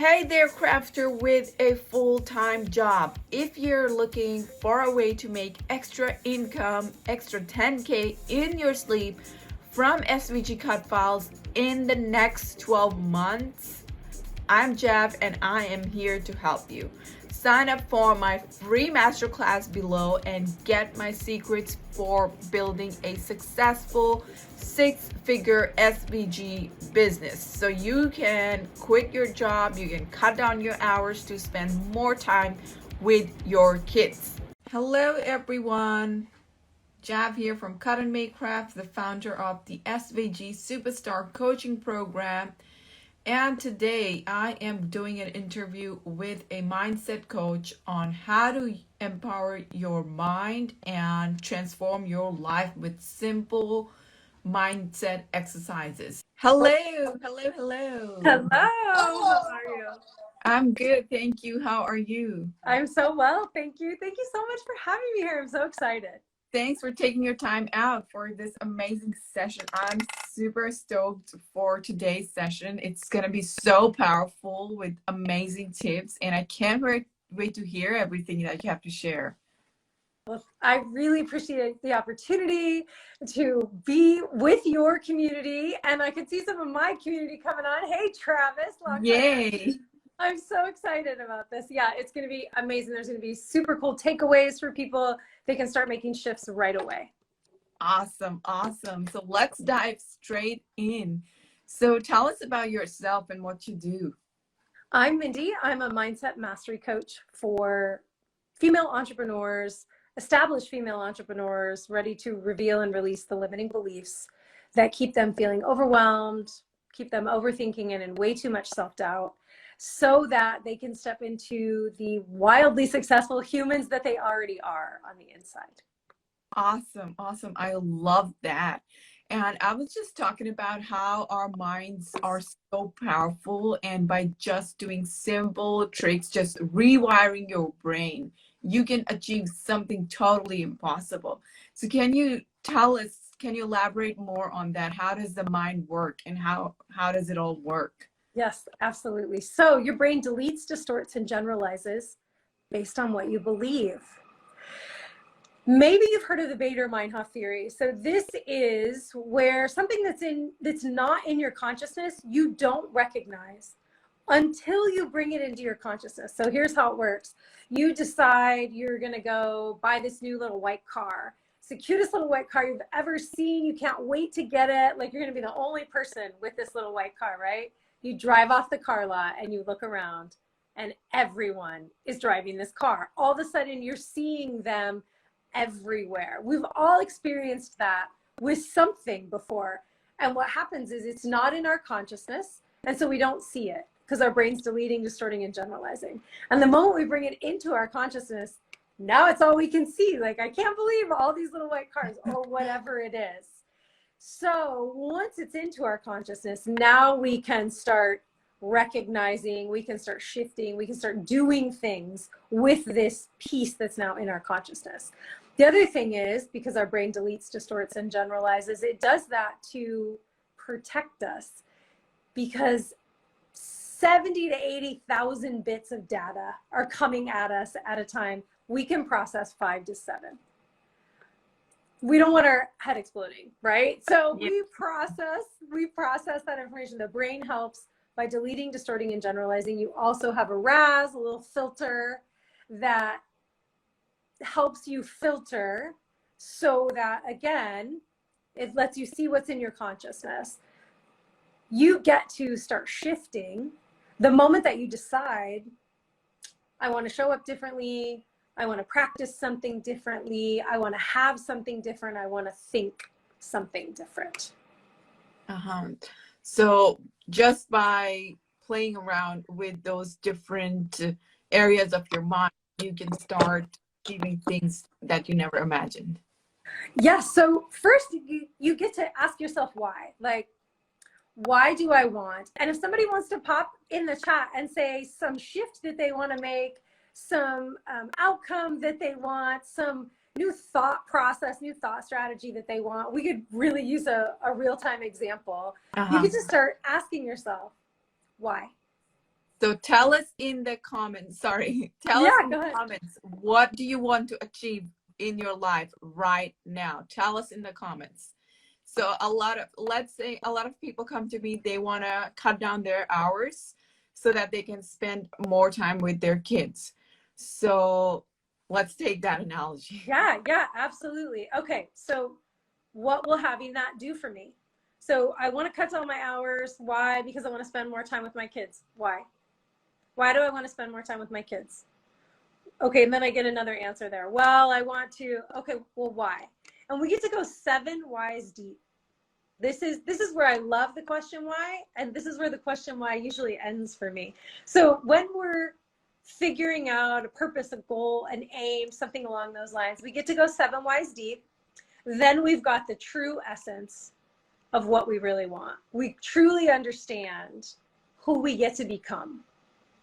Hey there, crafter with a full-time job. If you're looking for a way to make extra income, extra 10K in your sleep from SVG cut files in the next 12 months, I'm Jeff and I am here to help you. Sign up for my free masterclass below and get my secrets for building a successful six-figure SVG business. So you can quit your job, you can cut down your hours to spend more time with your kids. Hello everyone. Jav here from Cut and Make Crafts, the founder of the SVG Superstar Coaching Program. And today I am doing an interview with a mindset coach on how to empower your mind and transform your life with simple mindset exercises. Hello, hello, hello. Hello, how are you? I'm good, thank you. How are you? I'm so well, thank you. Thank you so much for having me here. I'm so excited. Thanks for taking your time out for this amazing session. I'm super stoked for today's session. It's going to be so powerful with amazing tips, and I can't wait to hear everything that you have to share. Well, I really appreciate the opportunity to be with your community, and I can see some of my community coming on. Hey, Travis. Yay. I'm so excited about this. Yeah, it's going to be amazing. There's going to be super cool takeaways for people. They can start making shifts right away. Awesome, awesome. So let's dive straight in. So tell us about yourself and what you do. I'm Mindy. I'm a mindset mastery coach for female entrepreneurs, established female entrepreneurs ready to reveal and release the limiting beliefs that keep them feeling overwhelmed, keep them overthinking and in way too much self-doubt, so that they can step into the wildly successful humans that they already are on the inside. Awesome, awesome. I love that. And I was just talking about how our minds are so powerful, and by just doing simple tricks, just rewiring your brain, you can achieve something totally impossible. So can you tell us, can you elaborate more on that? How does the mind work, and how does it all work? Yes, absolutely. So your brain deletes, distorts, and generalizes based on what you believe. Maybe you've heard of the Bader-Meinhof theory. So this is where something that's not in your consciousness, you don't recognize until you bring it into your consciousness. So here's how it works. You decide you're going to go buy this new little white car. It's the cutest little white car you've ever seen. You can't wait to get it. Like, you're going to be the only person with this little white car, right? You drive off the car lot and you look around and everyone is driving this car. All of a sudden you're seeing them everywhere. We've all experienced that with something before. And what happens is it's not in our consciousness. And so we don't see it because our brain's deleting, distorting, and generalizing. And the moment we bring it into our consciousness, now it's all we can see. Like, I can't believe all these little white cars or whatever it is. So once it's into our consciousness, now we can start recognizing, we can start shifting, we can start doing things with this piece that's now in our consciousness. The other thing is, because our brain deletes, distorts, and generalizes, it does that to protect us, because 70 to 80,000 bits of data are coming at us at a time. We can process 5 to 7. We don't want our head exploding, right? So we process that information. The brain helps by deleting, distorting, and generalizing. You also have a RAS, a little filter that helps you filter, so that, again, it lets you see what's in your consciousness. You get to start shifting the moment that you decide, I want to show up differently, I want to practice something differently, I want to have something different, I want to think something different. So just by playing around with those different areas of your mind, you can start achieving things that you never imagined. Yes. So first you get to ask yourself why. Like, why do I want? And if somebody wants to pop in the chat and say some shift that they want to make, some outcome that they want, some new thought process, new thought strategy that they want, we could really use a real-time example. You could just start asking yourself, why? So tell us in the comments, sorry, tell us Yeah, in go the ahead. comments, what do you want to achieve in your life right now? Tell us in the comments. So let's say a lot of people come to me, they want to cut down their hours so that they can spend more time with their kids. So let's take that analogy. Yeah, absolutely. Okay, so what will having that do for me? So I want to cut down my hours. Why? Because I want to spend more time with my kids. Why? Why do I want to spend more time with my kids? Okay, and then I get another answer there. Well, I want to. Okay, well, why? And we get to go 7 whys deep. This is where I love the question why, and this is where the question why usually ends for me. So when we're figuring out a purpose, a goal, an aim, something along those lines, we get to go 7 whys deep. Then we've got the true essence of what we really want. We truly understand who we get to become.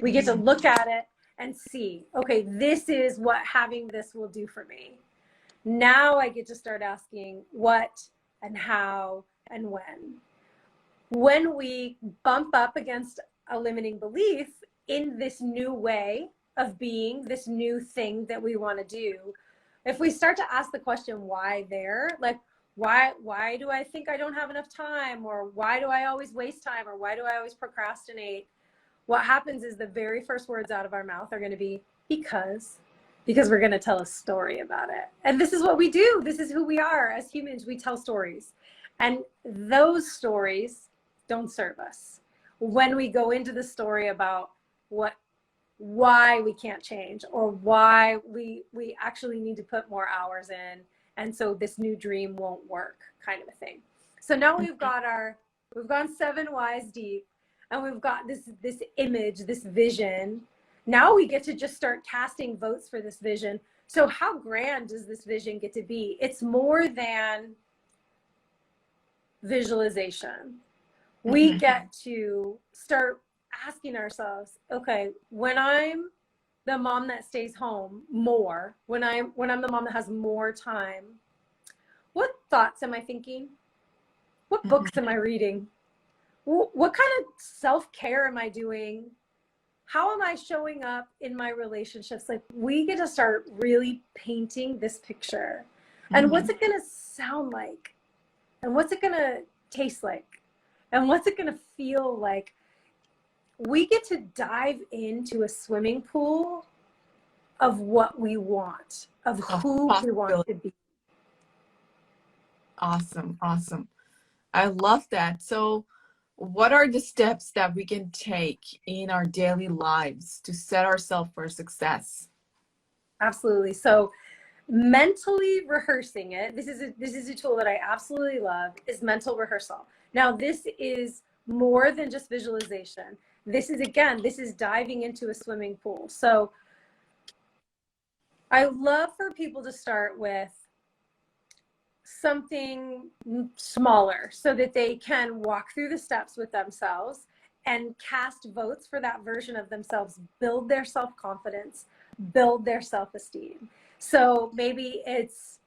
We get to look at it and see, okay, this is what having this will do for me. Now I get to start asking what and how and when. When we bump up against a limiting belief in this new way of being, this new thing that we want to do, if we start to ask the question why there, like why do I think I don't have enough time, or why do I always waste time, or why do I always procrastinate, what happens is the very first words out of our mouth are going to be because we're going to tell a story about it. And this is what we do. This is who we are as humans. We tell stories, and those stories don't serve us. When we go into the story about why we can't change, or why we actually need to put more hours in, and so this new dream won't work, kind of a thing. So now we've gone 7 whys deep, and we've got this image, this vision. Now we get to just start casting votes for this vision. So how grand does this vision get to be? It's more than visualization. We get to start asking ourselves, okay, when I'm the mom that stays home more, when I'm the mom that has more time, what thoughts am I thinking? What books am I reading? What kind of self-care am I doing? How am I showing up in my relationships? Like, we get to start really painting this picture. And what's it going to sound like? And what's it going to taste like? And what's it going to feel like? We get to dive into a swimming pool of what we want, of who we want to be. Awesome. Awesome. I love that. So what are the steps that we can take in our daily lives to set ourselves for success? Absolutely. So mentally rehearsing it, this is a tool that I absolutely love, is mental rehearsal. Now, this is more than just visualization. This is diving into a swimming pool. So I love for people to start with something smaller so that they can walk through the steps with themselves and cast votes for that version of themselves, build their self-confidence, build their self-esteem. So maybe it's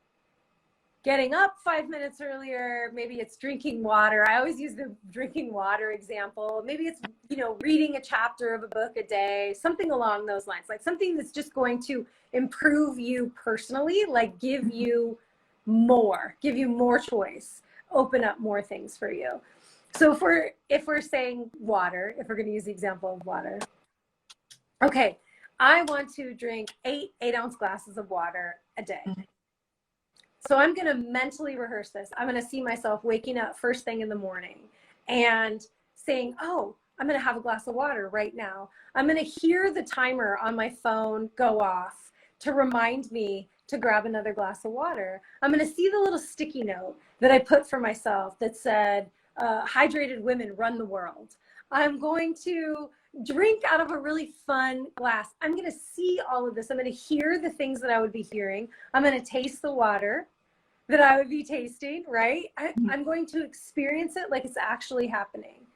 getting up 5 minutes earlier, maybe it's drinking water. I always use the drinking water example. Maybe it's, reading a chapter of a book a day, something along those lines, like something that's just going to improve you personally, like give you more choice, open up more things for you. So if we're saying water, if we're going to use the example of water, okay, I want to drink 8-ounce glasses of water a day. So I'm going to mentally rehearse this. I'm going to see myself waking up first thing in the morning and saying, oh, I'm going to have a glass of water right now. I'm going to hear the timer on my phone go off to remind me to grab another glass of water. I'm going to see the little sticky note that I put for myself that said, hydrated women run the world. I'm going to drink out of a really fun glass. I'm going to see all of this. I'm going to hear the things that I would be hearing. I'm going to taste the water that I would be tasting, right? I'm going to experience it like it's actually happening.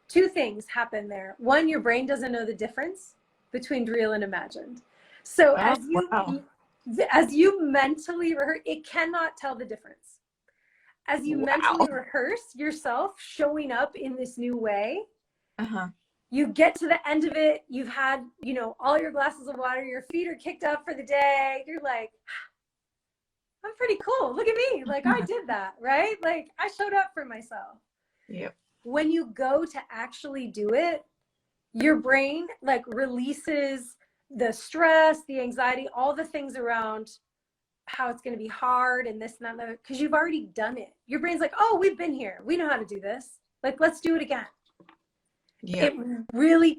2 things happen there. 1, your brain doesn't know the difference between real and imagined. So as you mentally rehearse, it cannot tell the difference. As you mentally rehearse yourself showing up in this new way, You get to the end of it, you've had, you know, all your glasses of water, your feet are kicked up for the day. You're like, I'm pretty cool. Look at me. Like I did that, right? Like I showed up for myself. Yep. When you go to actually do it, your brain like releases the stress, the anxiety, all the things around how it's going to be hard and this and that, because you've already done it. Your brain's like, oh, we've been here. We know how to do this. Like, let's do it again. Yep. It really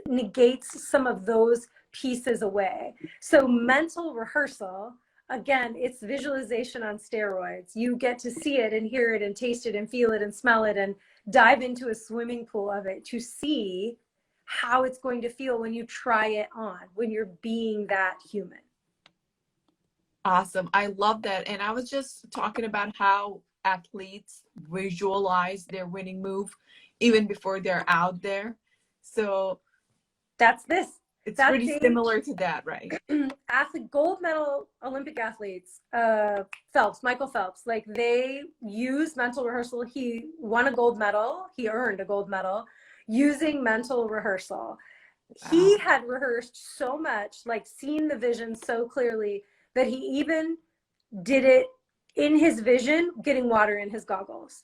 negates some of those pieces away. So mental rehearsal, again, it's visualization on steroids. You get to see it and hear it and taste it and feel it and smell it and dive into a swimming pool of it to see how it's going to feel when you try it on, when you're being that human. Awesome. I love that. And I was just talking about how athletes visualize their winning move even before they're out there. So That's this. it's That's pretty similar to that, right? Athlete, gold medal Olympic athletes, Michael Phelps, like they use mental rehearsal. He won a gold medal. He earned a gold medal using mental rehearsal. Wow. He had rehearsed so much, like seen the vision so clearly that he even did it in his vision, getting water in his goggles.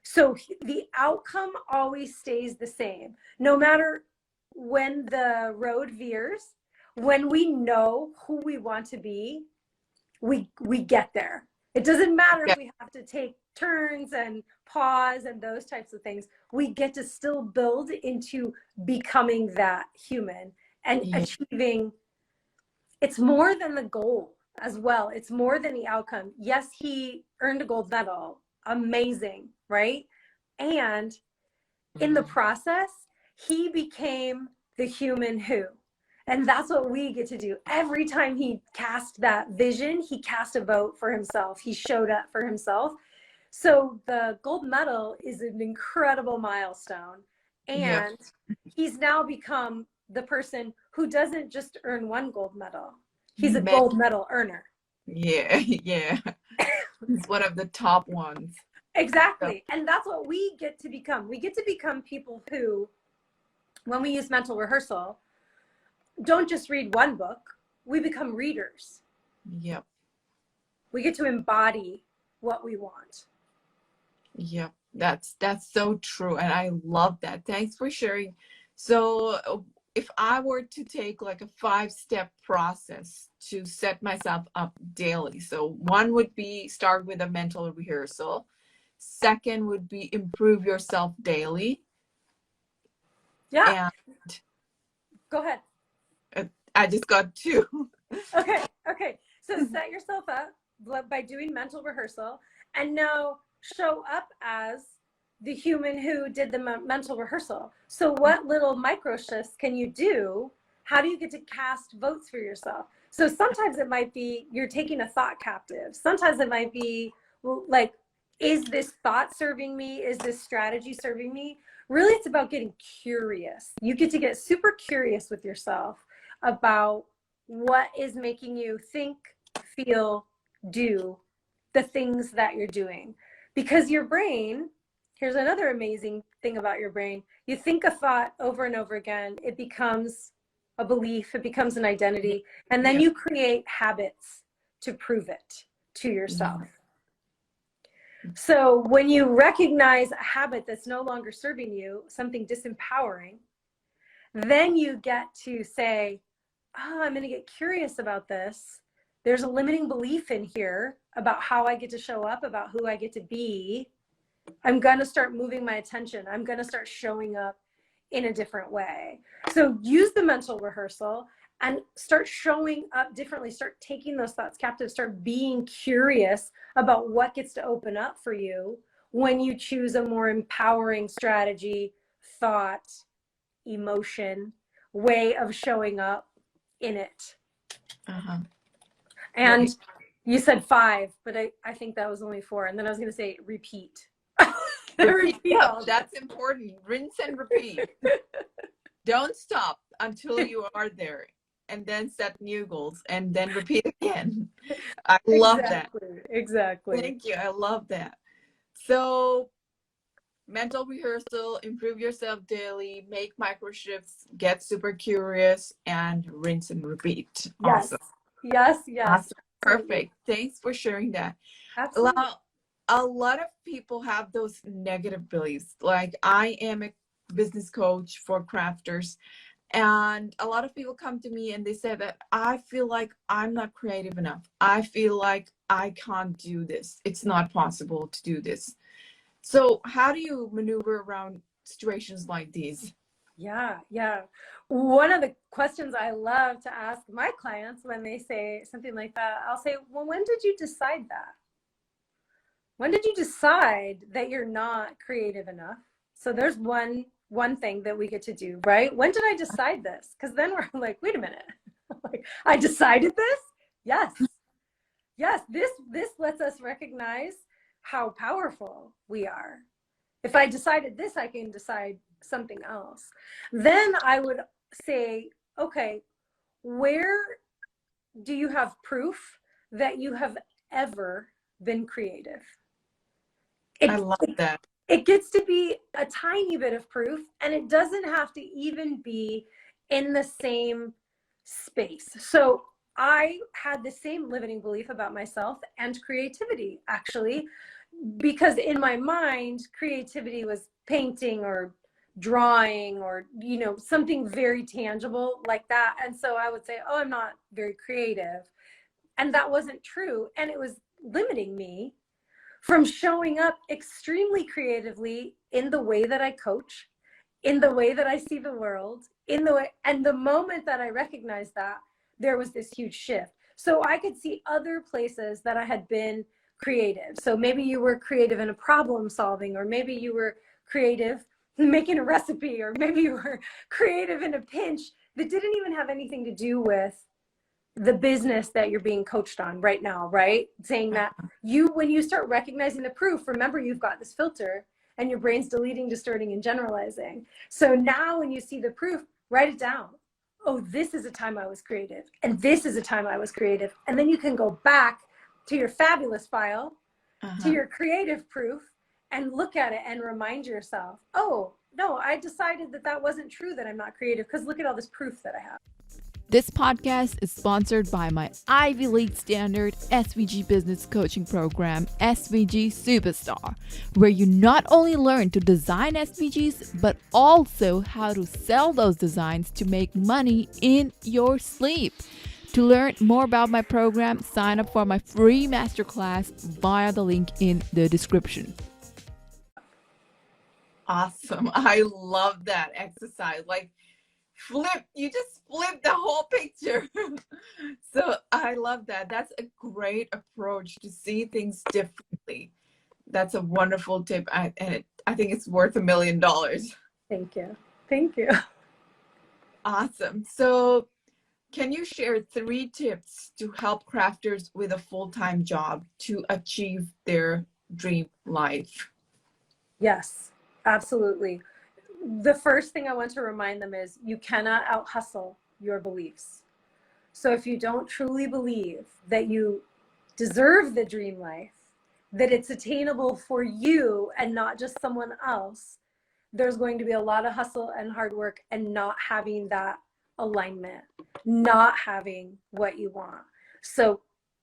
So the outcome always stays the same, no matter when the road veers. When we know who we want to be, we get there. It doesn't matter if we have to take turns and pause and those types of things. We get to still build into becoming that human and achieving. It's more than the goal as well. It's more than the outcome. Yes, he earned a gold medal. Amazing, right? And in the process, he became the human who. And that's what we get to do. Every time he cast that vision, he cast a vote for himself. He showed up for himself. So the gold medal is an incredible milestone. And he's now become the person who doesn't just earn one gold medal. He's a gold medal earner. Yeah. He's one of the top ones. Exactly. And that's what we get to become. We get to become people who, when we use mental rehearsal, don't just read one book. We become readers. Yep. We get to embody what we want. Yep. That's so true. And I love that. Thanks for sharing. So if I were to take like a 5-step process to set myself up daily. So one would be start with a mental rehearsal. Second would be improve yourself daily. Yeah. And go ahead. I just got 2. Okay. So set yourself up by doing mental rehearsal and now show up as the human who did the mental rehearsal. So what little micro shifts can you do? How do you get to cast votes for yourself? So sometimes it might be you're taking a thought captive. Sometimes it might be like, is this thought serving me? Is this strategy serving me? Really, it's about getting curious. You get to get super curious with yourself about what is making you think, feel, do the things that you're doing. Because your brain, here's another amazing thing about your brain. You think a thought over and over again, it becomes a belief, it becomes an identity, and then you create habits to prove it to yourself. So when you recognize a habit that's no longer serving you, something disempowering, then you get to say, oh, I'm going to get curious about this. There's a limiting belief in here about how I get to show up, about who I get to be. I'm going to start moving my attention. I'm going to start showing up in a different way. So use the mental rehearsal and start showing up differently. Start taking those thoughts captive. Start being curious about what gets to open up for you when you choose a more empowering strategy, thought, emotion, way of showing up in it. And you said 5, but I think that was only 4. And then I was going to say repeat. That's important. Rinse and repeat. Don't stop until you are there, and then set new goals and then repeat again. I love that. Exactly. Thank you. I love that. So mental rehearsal, improve yourself daily, make micro shifts, get super curious, and rinse and repeat. Yes, Awesome. yes, yes, Awesome. absolutely. Perfect. Thanks for sharing that. Absolutely. Well, a lot of people have those negative beliefs. Like, I am a business coach for crafters, and a lot of people come to me and they say that I feel like I'm not creative enough. I feel like I can't do this. It's not possible to do this. So, how do you maneuver around situations like these? Yeah, yeah. One of the questions I love to ask my clients when they say something like that, I'll say, well, when did you decide that? When did you decide that you're not creative enough? So there's one thing that we get to do, right? When did I decide this? Because then we're like, wait a minute. Like, I decided this? Yes. Yes, this lets us recognize how powerful we are. If I decided this, I can decide something else. Then I would say, okay, where do you have proof that you have ever been creative? I It, love that. it gets to be a tiny bit of proof, and it doesn't have to even be in the same space. So I had the same limiting belief about myself and creativity, actually, because in my mind, creativity was painting or drawing or, something very tangible like that. And so I would say, oh, I'm not very creative. And that wasn't true. And it was limiting me from showing up extremely creatively in the way that I coach, in the way that I see the world, in the way, and the moment that I recognized that, there was this huge shift. So I could see other places that I had been creative. So maybe you were creative in a problem solving, or maybe you were creative making a recipe, or maybe you were creative in a pinch that didn't even have anything to do with the business that you're being coached on right now, right? Saying that when you start recognizing the proof, remember, you've got this filter and your brain's deleting, distorting, and generalizing. So now when you see the proof, write it down. Oh, this is a time I was creative, and this is a time I was creative. And then you can go back to your fabulous file, to your creative proof, and look at it and remind yourself, oh, no, I decided that that wasn't true, that I'm not creative, because look at all this proof that I have. This podcast is sponsored by my Ivy League standard SVG Business Coaching Program, SVG Superstar, where you not only learn to design SVGs, but also how to sell those designs to make money in your sleep. To learn more about my program, sign up for my free masterclass via the link in the description. Awesome. I love that exercise. Like, you just flip the whole picture. So I love that. That's a great approach to see things differently. That's a wonderful tip. I think it's worth $1 million. Thank you. Thank you. Awesome. So can you share 3 tips to help crafters with a full-time job to achieve their dream life? Yes, absolutely. The first thing I want to remind them is you cannot out hustle your beliefs. So if you don't truly believe that you deserve the dream life, that it's attainable for you and not just someone else, there's going to be a lot of hustle and hard work and not having that alignment, not having what you want. So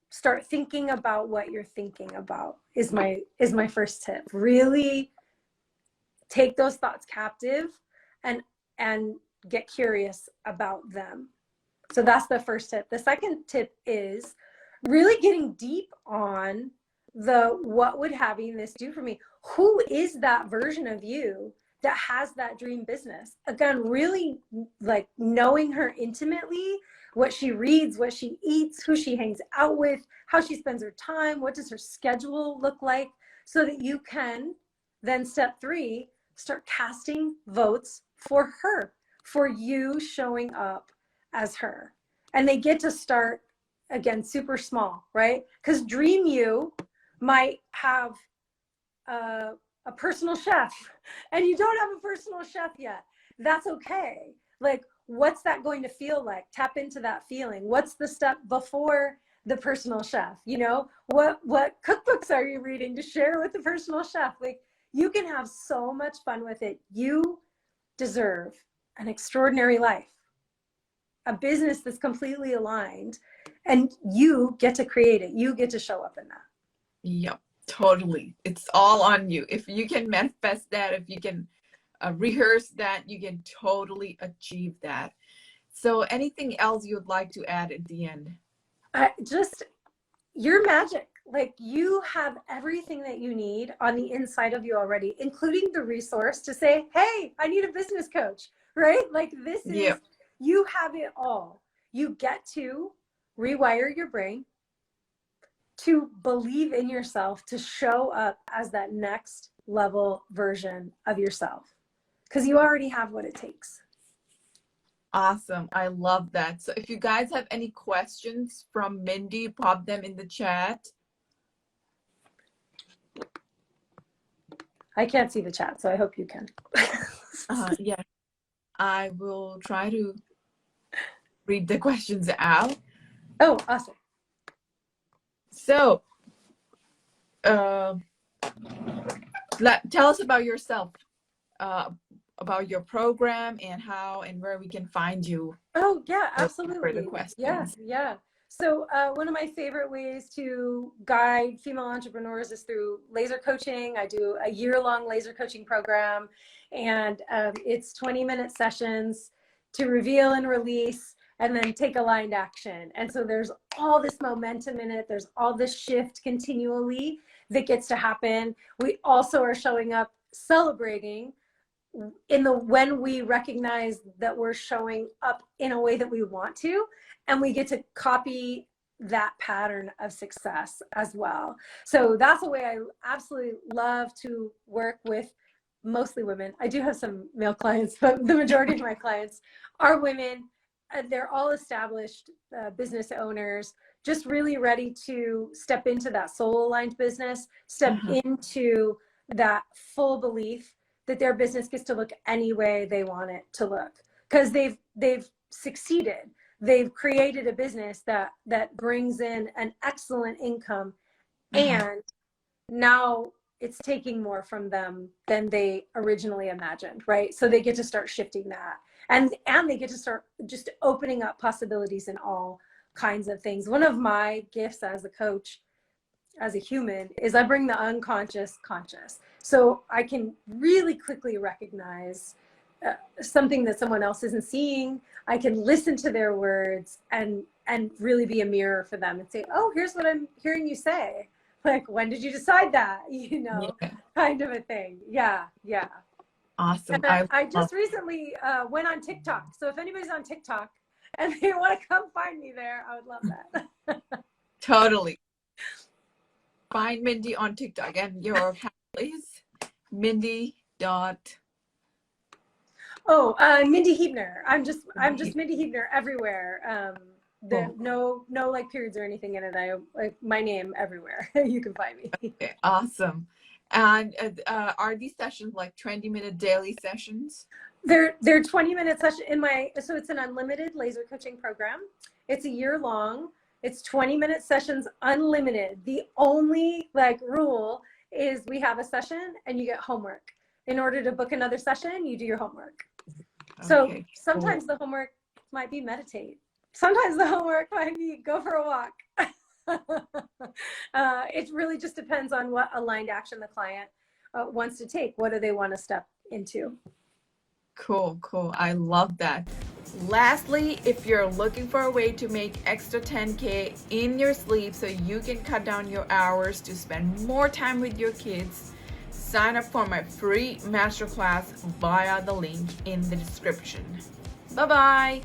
start thinking about what you're thinking about is my first tip. Really take those thoughts captive and get curious about them. So that's the first tip. The second tip is really getting deep on what would having this do for me? Who is that version of you that has that dream business? Again, really like knowing her intimately, what she reads, what she eats, who she hangs out with, how she spends her time, what does her schedule look like, so that you can then, step 3, start casting votes for her, for you showing up as her. And they get to start, again, super small, right? Because dream you might have a personal chef and you don't have a personal chef yet. That's okay. Like, what's that going to feel like? Tap into that feeling. What's the step before the personal chef? What cookbooks are you reading to share with the personal chef? Like, You can have so much fun with it. You deserve an extraordinary life, a business that's completely aligned, and you get to create it. You get to show up in that. Yep, totally. It's all on you. If you can manifest that, if you can rehearse that, you can totally achieve that. So anything else you would like to add at the end? Just, you're magic. Like, you have everything that you need on the inside of you already, including the resource to say, hey, I need a business coach, right? Like, this is, Yep. you have it all. You get to rewire your brain to believe in yourself, to show up as that next level version of yourself, because you already have what it takes. Awesome. I love that. So if you guys have any questions from Mindy, pop them in the chat. I can't see the chat, so I hope you can. Yeah, I will try to read the questions out. Oh, awesome. So, tell us about yourself, about your program and how and where we can find you. Oh, yeah, For absolutely. the questions. Yeah. So one of my favorite ways to guide female entrepreneurs is through laser coaching. I do a year-long laser coaching program, and it's 20-minute sessions to reveal and release, and then take aligned action. And so there's all this momentum in it. There's all this shift continually that gets to happen. We also are showing up celebrating when we recognize that we're showing up in a way that we want to, and we get to copy that pattern of success as well. So that's the way I absolutely love to work with mostly women. I do have some male clients, but the majority of my clients are women. They're all established business owners, just really ready to step into that soul aligned business, step into that full belief that their business gets to look any way they want it to look, because they've succeeded. They've created a business that brings in an excellent income, and now it's taking more from them than they originally imagined, right? So they get to start shifting that, and they get to start just opening up possibilities in all kinds of things. One of my gifts as a coach, as a human, is I bring the unconscious conscious. So I can really quickly recognize something that someone else isn't seeing. I can listen to their words and really be a mirror for them and say, oh, here's what I'm hearing you say. Like, when did you decide that? Kind of a thing. Yeah. Awesome. And I just recently went on TikTok. So if anybody's on TikTok and they want to come find me there, I would love that. Totally. Find Mindy on TikTok, and your handle is Mindy. Mindy Hebner. I'm just Mindy Hebner everywhere. No like periods or anything in it. I like my name everywhere. You can find me. Okay, awesome. And are these sessions like 20-minute daily sessions? They're 20-minute session so it's an unlimited laser coaching program. It's a year long. It's 20-minute sessions, unlimited. The only rule is we have a session and you get homework. In order to book another session, you do your homework. So sometimes the homework might be meditate. Sometimes the homework might be go for a walk. It really just depends on what aligned action the client wants to take. What do they want to step into? Cool. I love that. Lastly, if you're looking for a way to make extra 10K in your sleep so you can cut down your hours to spend more time with your kids, sign up for my free masterclass via the link in the description. Bye-bye.